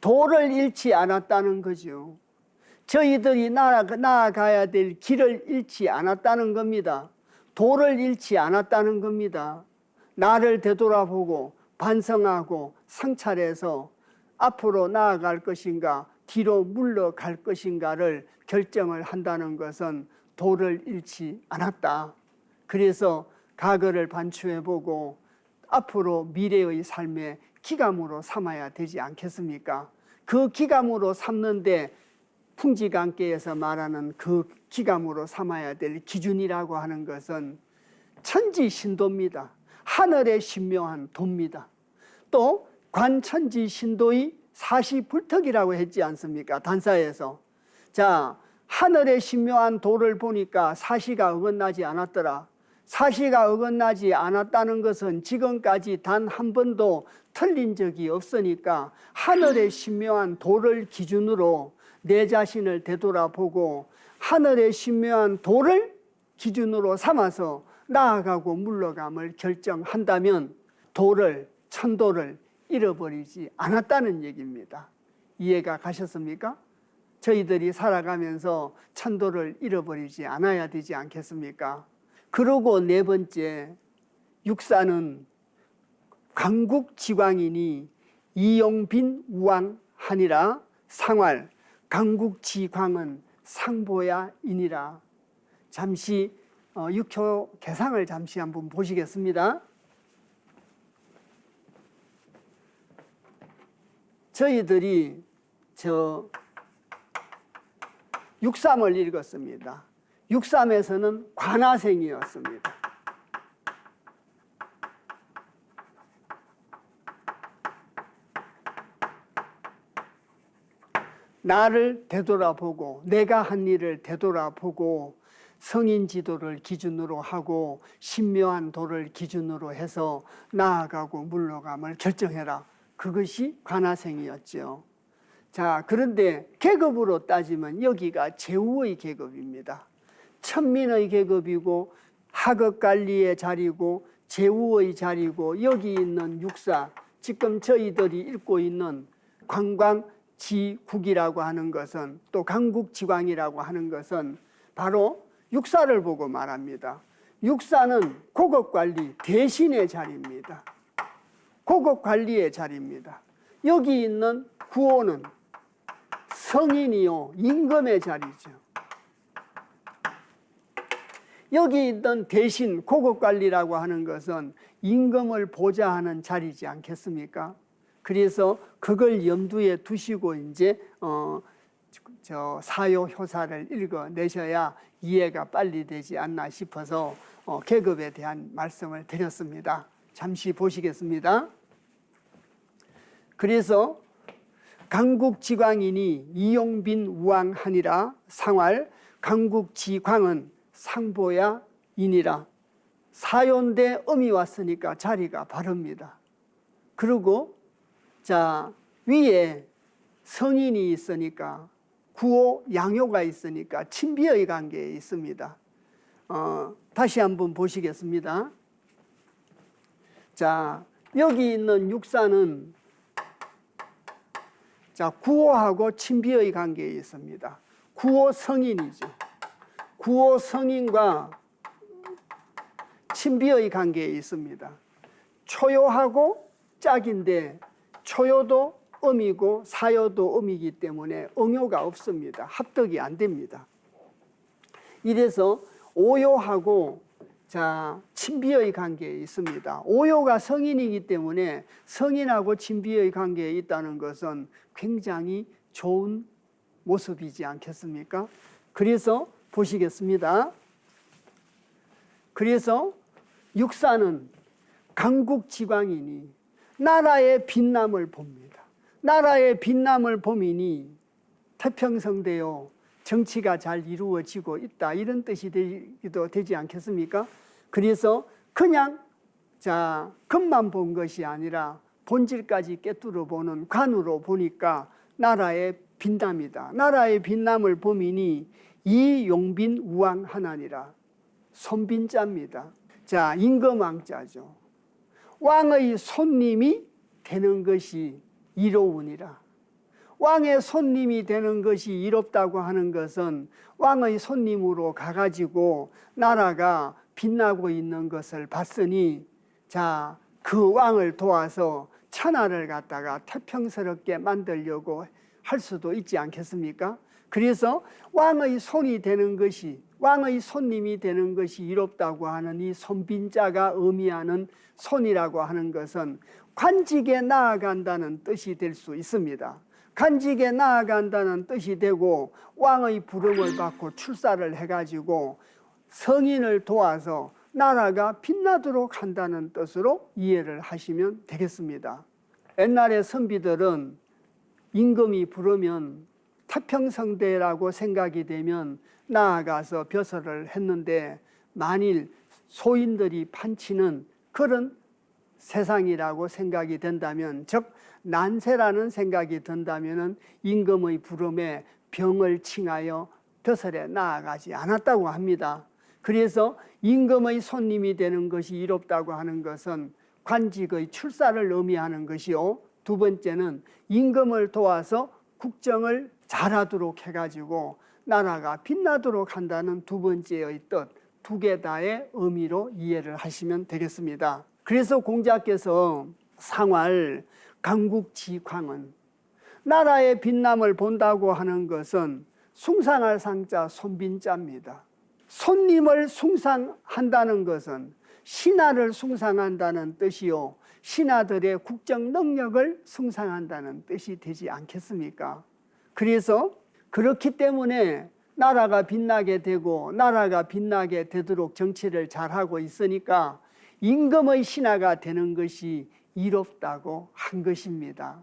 도를 잃지 않았다는 거죠. 저희들이 나아가야 될 길을 잃지 않았다는 겁니다. 도를 잃지 않았다는 겁니다. 나를 되돌아보고 반성하고 성찰해서 앞으로 나아갈 것인가 뒤로 물러갈 것인가를 결정을 한다는 것은 도를 잃지 않았다. 그래서 과거를 반추해보고 앞으로 미래의 삶의 기감으로 삼아야 되지 않겠습니까? 그 기감으로 삼는데 풍지관계에서 말하는 그 기감으로 삼아야 될 기준이라고 하는 것은 천지신도입니다. 하늘의 신묘한 도입니다. 또 관천지신도의 사시불턱이라고 했지 않습니까? 단사에서. 자, 하늘의 신묘한 도를 보니까 사시가 어긋나지 않았더라. 사시가 어긋나지 않았다는 것은 지금까지 단 한 번도 틀린 적이 없으니까 하늘의 신묘한 도를 기준으로 내 자신을 되돌아보고 하늘의 신묘한 도를 기준으로 삼아서 나아가고 물러감을 결정한다면 도를, 천도를 잃어버리지 않았다는 얘기입니다. 이해가 가셨습니까? 저희들이 살아가면서 천도를 잃어버리지 않아야 되지 않겠습니까? 그러고 네 번째, 육사는 강국지광이니 이용빈 우왕하니라. 상활 강국지광은 상보야이니라. 잠시 육효 개상을 잠시 한번 보시겠습니다. 저희들이 육삼을 읽었습니다. 육삼에서는 관하생이었습니다. 나를 되돌아보고 내가 한 일을 되돌아보고 성인 지도를 기준으로 하고 신묘한 도를 기준으로 해서 나아가고 물러감을 결정해라. 그것이 관하생이었죠. 자, 그런데 계급으로 따지면 여기가 제후의 계급입니다. 천민의 계급이고 하급관리의 자리고 제후의 자리고, 여기 있는 육사, 지금 저희들이 읽고 있는 관광지국이라고 하는 것은, 또 강국지광이라고 하는 것은 바로 육사를 보고 말합니다. 육사는 고급관리 대신의 자리입니다. 고급관리의 자리입니다. 여기 있는 구호는 성인이요 임금의 자리죠. 여기 있던 대신 고급관리라고 하는 것은 임금을 보좌하는 자리지 않겠습니까? 그래서 그걸 염두에 두시고 이제 사요효사를 읽어내셔야 이해가 빨리 되지 않나 싶어서 계급에 대한 말씀을 드렸습니다. 잠시 보시겠습니다. 그래서 강국지광이니 이용빈 우왕하니라 상활, 강국지광은 상보야 이니라. 사요인데 음이 왔으니까 자리가 바릅니다. 그리고 자, 위에 성인이 있으니까 구호 양요가 있으니까 친비의 관계에 있습니다. 다시 한번 보시겠습니다. 자, 여기 있는 육사는 자, 구호하고 친비의 관계에 있습니다. 구호 성인이죠. 구호 성인과 친비의 관계에 있습니다. 초요하고 짝인데 초요도 음이고 사요도 음이기 때문에 응요가 없습니다. 합덕이 안 됩니다. 이래서 오요하고 자, 친비의 관계에 있습니다. 오요가 성인이기 때문에 성인하고 친비의 관계에 있다는 것은 굉장히 좋은 모습이지 않겠습니까? 그래서 보시겠습니다. 그래서 육사는 강국지광이니 나라의 빛남을 봅니다. 나라의 빛남을 봄이니 태평성대요 정치가 잘 이루어지고 있다, 이런 뜻이 되기도 되지 않겠습니까? 그래서 그냥 자, 겉만 본 것이 아니라 본질까지 꿰뚫어 보는 관으로 보니까 나라의 빛남이다. 나라의 빛남을 봄이니 이용빈 우왕하나니라. 손빈자입니다. 자, 임금왕자죠. 왕의 손님이 되는 것이 이로우니라. 왕의 손님이 되는 것이 이롭다고 하는 것은 왕의 손님으로 가가지고 나라가 빛나고 있는 것을 봤으니 자, 그 왕을 도와서 천하를 갖다가 태평스럽게 만들려고 할 수도 있지 않겠습니까? 그래서 왕의 손이 되는 것이, 왕의 손님이 되는 것이 이롭다고 하는 이 손빈자가 의미하는 손이라고 하는 것은 관직에 나아간다는 뜻이 될 수 있습니다. 관직에 나아간다는 뜻이 되고 왕의 부름을 받고 출사를 해가지고 성인을 도와서 나라가 빛나도록 한다는 뜻으로 이해를 하시면 되겠습니다. 옛날에 선비들은 임금이 부르면 태평성대라고 생각이 되면 나아가서 벼슬을 했는데, 만일 소인들이 판치는 그런 세상이라고 생각이 된다면, 즉 난세라는 생각이 든다면 임금의 부름에 병을 칭하여 벼슬에 나아가지 않았다고 합니다. 그래서 임금의 손님이 되는 것이 이롭다고 하는 것은 관직의 출사를 의미하는 것이요, 두 번째는 임금을 도와서 국정을 잘하도록 해가지고 나라가 빛나도록 한다는 두 번째의 뜻, 두 개 다의 의미로 이해를 하시면 되겠습니다. 그래서 공자께서 상활 강국지광은 나라의 빛남을 본다고 하는 것은 숭상할 상자 손빈자입니다. 손님을 숭상한다는 것은 신하를 숭상한다는 뜻이요, 신하들의 국정 능력을 숭상한다는 뜻이 되지 않겠습니까? 그래서 그렇기 때문에 나라가 빛나게 되고 나라가 빛나게 되도록 정치를 잘하고 있으니까 임금의 신하가 되는 것이 이롭다고 한 것입니다.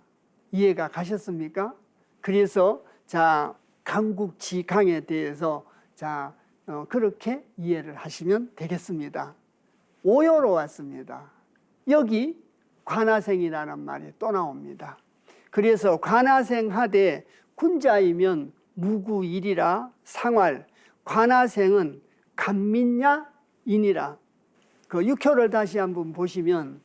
이해가 가셨습니까? 그래서 자, 강국지강에 대해서 자, 그렇게 이해를 하시면 되겠습니다. 오요로 왔습니다. 여기 관하생이라는 말이 또 나옵니다. 그래서 관하생 하되 군자이면 무구일이라 상활, 관하생은 간민냐 인이라. 그 6효를 다시 한번 보시면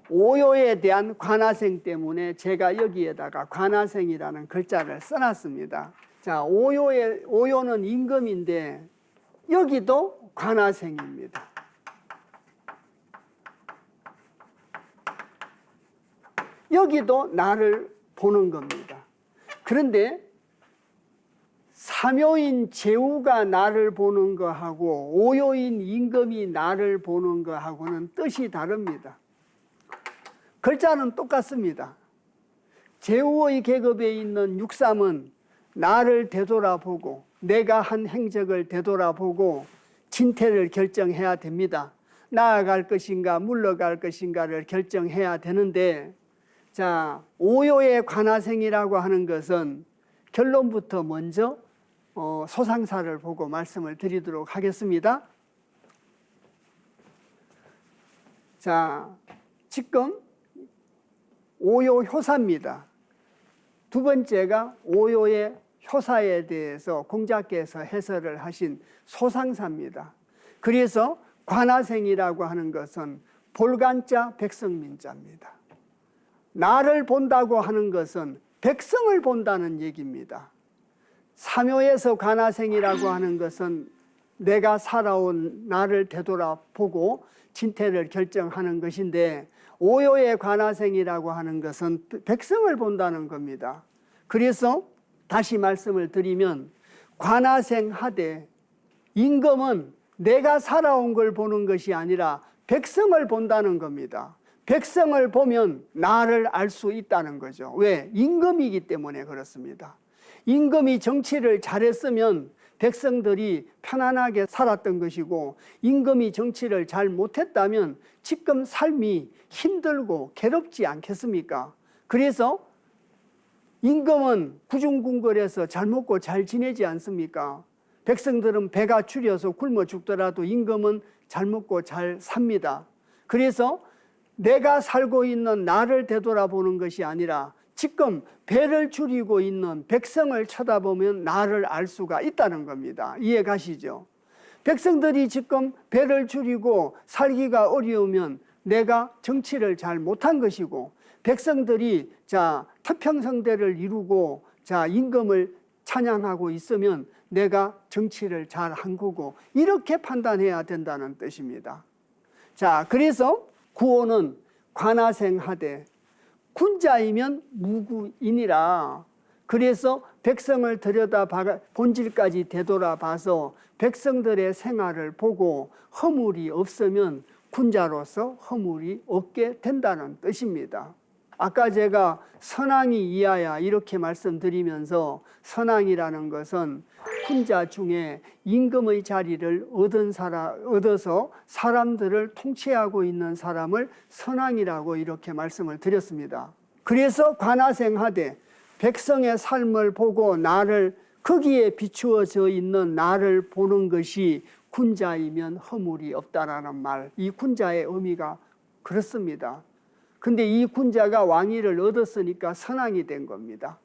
오요에 대한 관하생 때문에 제가 여기에다가 관하생이라는 글자를 써놨습니다. 자, 오요는 임금인데 여기도 관하생입니다. 여기도 나를 보는 겁니다. 그런데 사묘인 제후가 나를 보는 거하고 오요인 임금이 나를 보는 거하고는 뜻이 다릅니다. 글자는 똑같습니다. 제후의 계급에 있는 육삼은 나를 되돌아보고 내가 한 행적을 되돌아보고 진퇴를 결정해야 됩니다. 나아갈 것인가 물러갈 것인가를 결정해야 되는데, 자, 오요의 관하생이라고 하는 것은 결론부터 먼저 소상사를 보고 말씀을 드리도록 하겠습니다. 자, 지금 오요 효사입니다. 두 번째가 오요의 효사에 대해서 공자께서 해설을 하신 소상사입니다. 그래서 관하생이라고 하는 것은 볼간자 백성민자입니다. 나를 본다고 하는 것은 백성을 본다는 얘기입니다. 사묘에서 관하생이라고 하는 것은 내가 살아온 나를 되돌아보고 진퇴를 결정하는 것인데, 오요의 관하생이라고 하는 것은 백성을 본다는 겁니다. 그래서 다시 말씀을 드리면 관하생 하되, 임금은 내가 살아온 걸 보는 것이 아니라 백성을 본다는 겁니다. 백성을 보면 나를 알 수 있다는 거죠. 왜? 임금이기 때문에 그렇습니다. 임금이 정치를 잘했으면 백성들이 편안하게 살았던 것이고, 임금이 정치를 잘 못했다면 지금 삶이 힘들고 괴롭지 않겠습니까? 그래서 임금은 구중궁궐에서 잘 먹고 잘 지내지 않습니까? 백성들은 배가 추려서 굶어 죽더라도 임금은 잘 먹고 잘 삽니다. 그래서 내가 살고 있는 나를 되돌아보는 것이 아니라 지금 배를 줄이고 있는 백성을 쳐다보면 나를 알 수가 있다는 겁니다. 이해 가시죠? 백성들이 지금 배를 줄이고 살기가 어려우면 내가 정치를 잘 못한 것이고, 백성들이 태평성대를 이루고 임금을 찬양하고 있으면 내가 정치를 잘 한 거고, 이렇게 판단해야 된다는 뜻입니다. 자, 그래서 구호는 관하생하되 군자이면 무구인이라. 그래서 백성을 들여다 본질까지 되돌아봐서 백성들의 생활을 보고 허물이 없으면 군자로서 허물이 없게 된다는 뜻입니다. 아까 제가 선왕이 이하야 이렇게 말씀드리면서, 선왕이라는 것은 군자 중에 임금의 자리를 얻어서 사람들을 통치하고 있는 사람을 선왕이라고 이렇게 말씀을 드렸습니다. 그래서 관하생하되 백성의 삶을 보고 나를, 거기에 비추어져 있는 나를 보는 것이 군자이면 허물이 없다라는 말, 이 군자의 의미가 그렇습니다. 근데 이 군자가 왕위를 얻었으니까 선왕이 된 겁니다.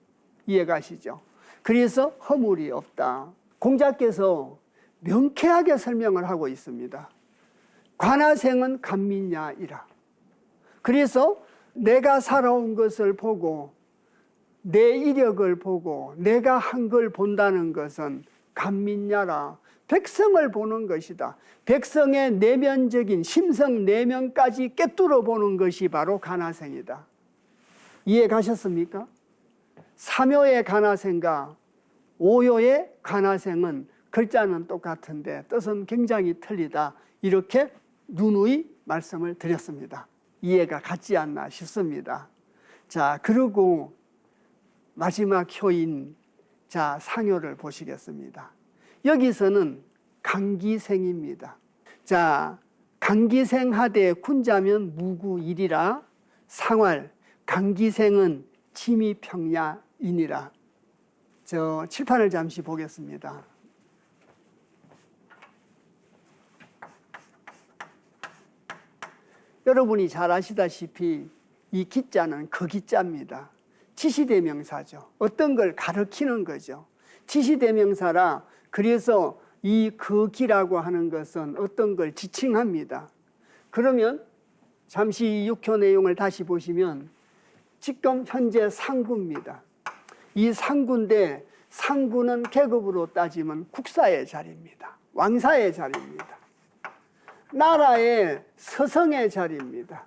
이해가시죠? 그래서 허물이 없다. 공자께서 명쾌하게 설명을 하고 있습니다. 관하생은 간민야이라. 그래서 내가 살아온 것을 보고 내 이력을 보고 내가 한 걸 본다는 것은 간민야라, 백성을 보는 것이다. 백성의 내면적인 심성 내면까지 꿰뚫어 보는 것이 바로 관하생이다. 이해 가셨습니까? 사묘의 관하생과 오요의 관하생은 글자는 똑같은데 뜻은 굉장히 틀리다. 이렇게 누누이 말씀을 드렸습니다. 이해가 갔지 않나 싶습니다. 자, 그리고 마지막 효인, 상효를 보시겠습니다. 여기서는 강기생입니다. 자, 강기생하되 군자면 무구일이라 상활, 강기생은 지미평야이니라. 칠판을 잠시 보겠습니다. 여러분이 잘 아시다시피 이 기자는 그 기자입니다. 지시대명사죠. 어떤 걸 가르치는 거죠. 지시대명사라. 그래서 이 그 기라고 하는 것은 어떤 걸 지칭합니다. 그러면 잠시 6호 내용을 다시 보시면 지금 현재 상구입니다. 이 상구인데 상구는 계급으로 따지면 국사의 자리입니다. 왕사의 자리입니다. 나라의 서성의 자리입니다.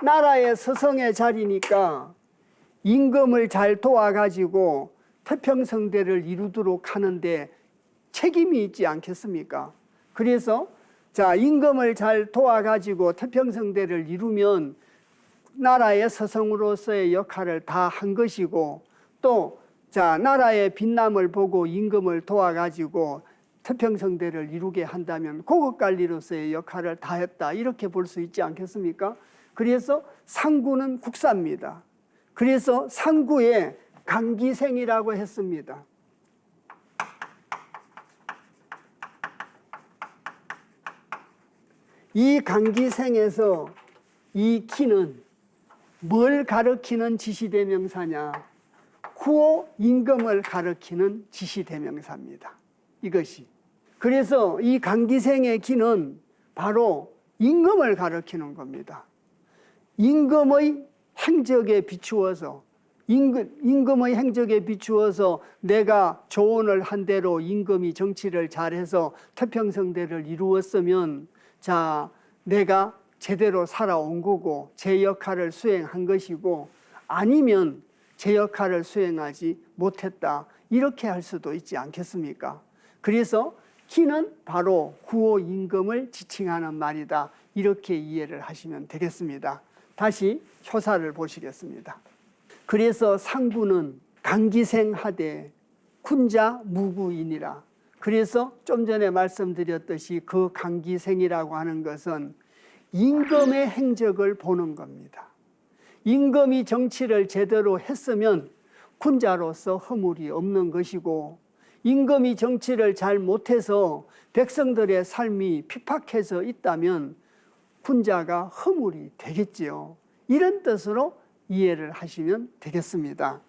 나라의 서성의 자리니까 임금을 잘 도와가지고 태평성대를 이루도록 하는데 책임이 있지 않겠습니까? 그래서 자, 임금을 잘 도와가지고 태평성대를 이루면 나라의 서성으로서의 역할을 다 한 것이고, 또 자, 나라의 빛남을 보고 임금을 도와가지고 태평성대를 이루게 한다면 고급관리로서의 역할을 다했다, 이렇게 볼 수 있지 않겠습니까? 그래서 상구는 국사입니다. 그래서 상구에 강기생이라고 했습니다. 이 강기생에서 이 기는 뭘 가르치는 지시대명사냐? 구호 임금을 가르치는 지시대명사입니다. 이것이. 그래서 이 강기생의 기는 바로 임금을 가르치는 겁니다. 임금의 행적에 비추어서 임금의 행적에 비추어서 내가 조언을 한 대로 임금이 정치를 잘해서 태평성대를 이루었으면 자, 내가 제대로 살아온 거고 제 역할을 수행한 것이고, 아니면 제 역할을 수행하지 못했다, 이렇게 할 수도 있지 않겠습니까? 그래서 기는 바로 구호 임금을 지칭하는 말이다, 이렇게 이해를 하시면 되겠습니다. 다시 효사를 보시겠습니다. 그래서 상구는 강기생하되 군자 무구이니라. 그래서 좀 전에 말씀드렸듯이 그 강기생이라고 하는 것은 임금의 행적을 보는 겁니다. 임금이 정치를 제대로 했으면 군자로서 허물이 없는 것이고, 임금이 정치를 잘 못해서 백성들의 삶이 핍박해져 있다면 군자가 허물이 되겠지요. 이런 뜻으로 이해를 하시면 되겠습니다.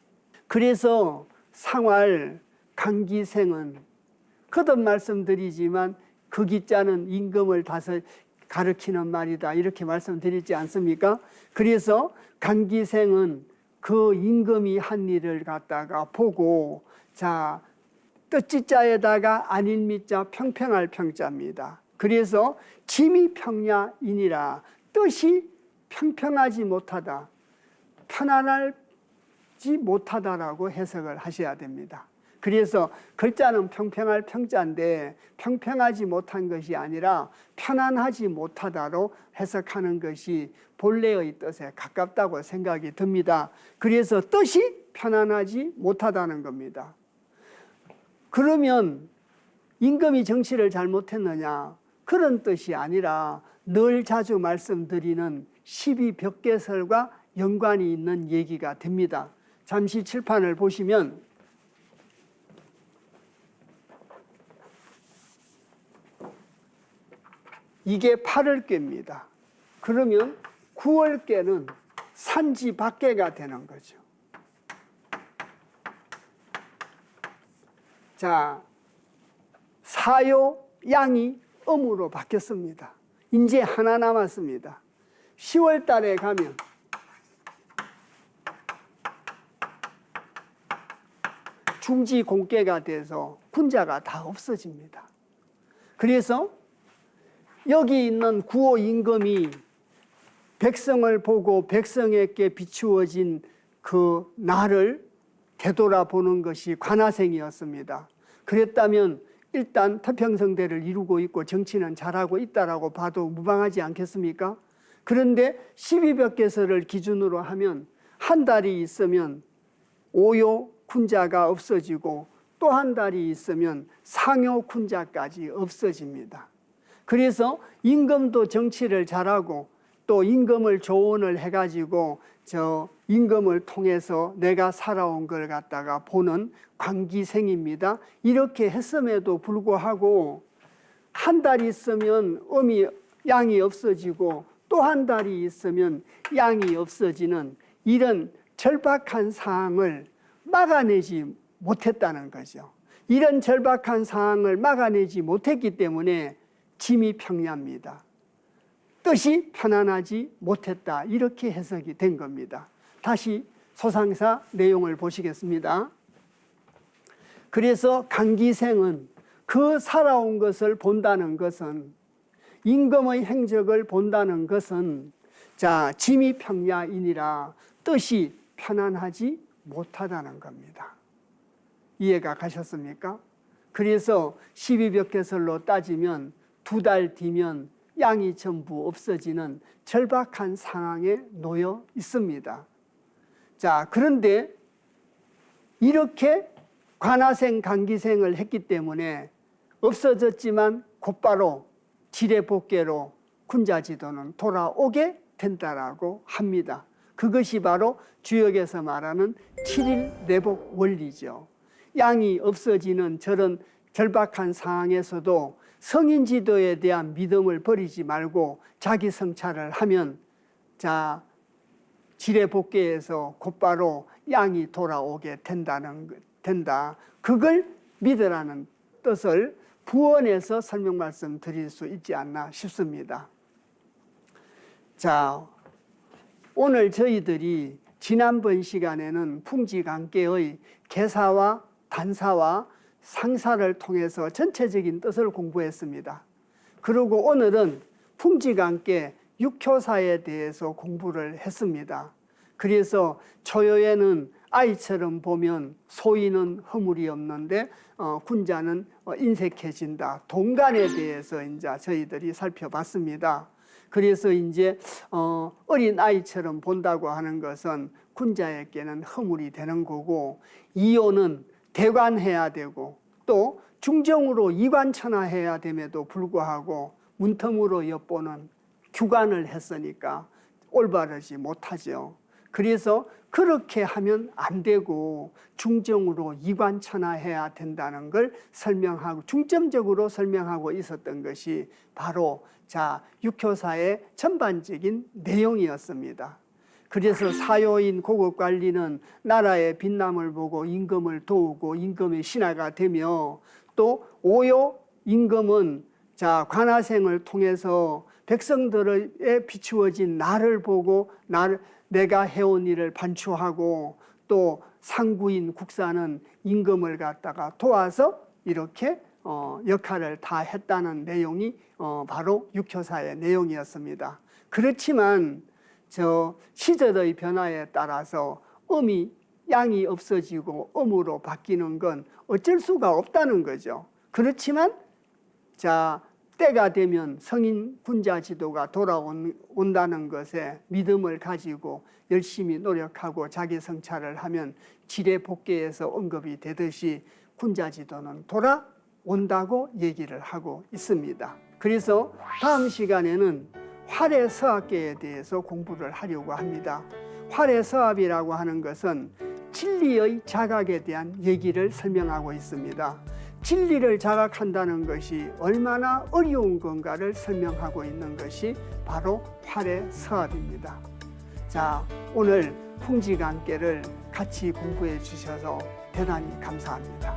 그래서 상활 강기생은 거듭 말씀드리지만 그 기자는 임금을 다섯 가르치는 말이다, 이렇게 말씀드리지 않습니까? 그래서 강기생은 그 임금이 한 일을 갖다가 보고, 자, 뜻지자에다가 안일미자 평평할 평자입니다. 그래서 짐이 평야이니라. 뜻이 평평하지 못하다, 편안하지 못하다라고 해석을 하셔야 됩니다. 그래서 글자는 평평할 평자인데 평평하지 못한 것이 아니라 편안하지 못하다로 해석하는 것이 본래의 뜻에 가깝다고 생각이 듭니다. 그래서 뜻이 편안하지 못하다는 겁니다. 그러면 임금이 정치를 잘못했느냐, 그런 뜻이 아니라 늘 자주 말씀드리는 12벽계설과 연관이 있는 얘기가 됩니다. 잠시 칠판을 보시면 이게 8월께입니다. 그러면 9월께는 산지 밖에가 되는 거죠. 자, 사요 양이 음으로 바뀌었습니다. 이제 하나 남았습니다. 10월 달에 가면 중지 공개가 돼서 군자가 다 없어집니다. 그래서 여기 있는 구호 임금이 백성을 보고 백성에게 비추어진 그 날을 되돌아보는 것이 관아생이었습니다. 그랬다면 일단 태평성대를 이루고 있고 정치는 잘하고 있다라고 봐도 무방하지 않겠습니까? 그런데 12벽계설을 기준으로 하면 한 달이 있으면 오요 군자가 없어지고 또 한 달이 있으면 상요 군자까지 없어집니다. 그래서 임금도 정치를 잘하고 또 임금을 조언을 해가지고 저 임금을 통해서 내가 살아온 걸 갖다가 보는 관기생입니다. 이렇게 했음에도 불구하고 한 달 있으면 음이 양이 없어지고 또 한 달이 있으면 양이 없어지는 이런 절박한 상황을 막아내지 못했다는 거죠. 이런 절박한 상황을 막아내지 못했기 때문에 짐이 평야입니다. 뜻이 편안하지 못했다, 이렇게 해석이 된 겁니다. 다시 소상사 내용을 보시겠습니다. 그래서 강기생은 그 살아온 것을 본다는 것은, 임금의 행적을 본다는 것은 짐이 평야이니라 뜻이 편안하지 못하다는 겁니다. 이해가 가셨습니까? 그래서 12벽개설로 따지면 2달 뒤면 양이 전부 없어지는 절박한 상황에 놓여 있습니다. 그런데 이렇게 관하생 강기생을 했기 때문에 없어졌지만 곧바로 지례복계로 군자지도는 돌아오게 된다라고 합니다. 그것이 바로 주역에서 말하는 7일 내복 원리죠. 양이 없어지는 저런 절박한 상황에서도 성인지도에 대한 믿음을 버리지 말고 자기 성찰을 하면 지례복계에서 곧바로 양이 돌아오게 된다. 그걸 믿으라는 뜻을 부언해서 설명 말씀 드릴 수 있지 않나 싶습니다. 오늘 저희들이 지난번 시간에는 풍지관계의 개사와 단사와 상사를 통해서 전체적인 뜻을 공부했습니다. 그리고 오늘은 풍지관계 육효사에 대해서 공부를 했습니다. 그래서 초요에는 아이처럼 보면 소인은 허물이 없는데 군자는 인색해진다. 동간에 대해서 이제 저희들이 살펴봤습니다. 그래서 이제 어린 아이처럼 본다고 하는 것은 군자에게는 허물이 되는 거고, 이효는 대관해야 되고 또 중정으로 이관천하해야 됨에도 불구하고 문텀으로 엿보는 규관을 했으니까 올바르지 못하죠. 그래서 그렇게 하면 안 되고 중정으로 이관천하해야 된다는 걸 설명하고 중점적으로 설명하고 있었던 것이 바로 육효사의 전반적인 내용이었습니다. 그래서 사요인 고급관리는 나라의 빛남을 보고 임금을 도우고 임금의 신하가 되며, 또 오요 임금은 관하생을 통해서 백성들에 비추어진 나를 보고 내가 해온 일을 반추하고, 또 상구인 국사는 임금을 갖다가 도와서 이렇게 역할을 다 했다는 내용이 바로 육효사의 내용이었습니다. 그렇지만 시절의 변화에 따라서 양이 없어지고 음으로 바뀌는 건 어쩔 수가 없다는 거죠. 그렇지만 때가 되면 성인 군자 지도가 돌아온다는 것에 믿음을 가지고 열심히 노력하고 자기 성찰을 하면 지례복계에서 언급이 되듯이 군자 지도는 돌아온다고 얘기를 하고 있습니다. 그래서 다음 시간에는 활해서합계에 대해서 공부를 하려고 합니다. 활해서합이라고 하는 것은 진리의 자각에 대한 얘기를 설명하고 있습니다. 진리를 자각한다는 것이 얼마나 어려운 건가를 설명하고 있는 것이 바로 활해서합입니다. 오늘 풍지관계를 같이 공부해 주셔서 대단히 감사합니다.